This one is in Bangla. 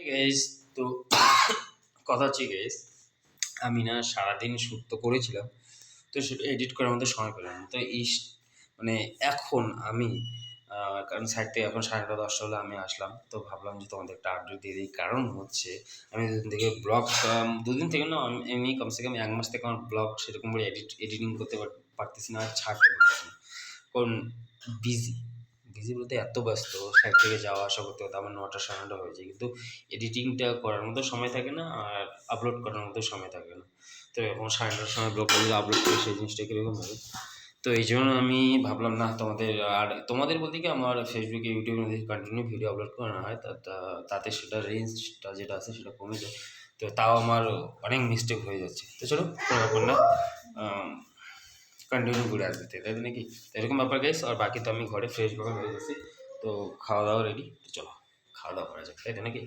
গাইস, তো কথা হচ্ছে গাইস, আমি না সারাদিন শ্যুট তো করেছিলাম, তো সেটা এডিট করার মতো সময় পেলাম না। তো মানে এখন আমি কারণ সাইড থেকে এখন 9:30-10টা হলো আমি আসলাম, তো ভাবলাম যে তোমাদের একটা আপডেট দিয়ে দিই। কারণ হচ্ছে আমি দুদিন থেকে ব্লগ, দুদিন থেকে না, আমি এমনি কমসে কম 1 মাস থেকে আমার ব্লগ সেরকম করে এডিটিং করতে পারতেছি না, আর ছাড়তে পারতেছি না। কারণ বিজি বিজি বলতে এত ব্যস্ত, সাইড থেকে যাওয়া আসা করতে করতে আমার 9টা 9:30 হয়ে যায়, কিন্তু এডিটিংটা করার মতো সময় থাকে না, আর আপলোড করার মতো সময় থাকে না। তো এখন 9:30টার সময় ব্লগগুলো আপলোড করি, সেই জিনিসটা কীরকম হবে। তো এই জন্য আমি ভাবলাম না তোমাদের, আর তোমাদের বলতে কি আমার ফেসবুকে ইউটিউবে যদি কন্টিনিউ ভিডিও আপলোড করা হয় তাতে সেটা রেঞ্জটা যেটা আছে সেটা কমে যায়। তো তাও আমার অনেক মিস্টেক হয়ে যাচ্ছে। তো চলো, কোনো ব্যাপার না, কন্টিনিউ ঘুরে আসবে, তাই তো নাকি? তো এরকম ব্যাপার গাইস। আর বাকি তো আমি ঘরে ফ্রেশ ভাবে হয়ে গেছি, তো খাওয়া দাওয়া রেডি, তো চলো খাওয়া দাওয়া করা যাক, তাই তো নাকি?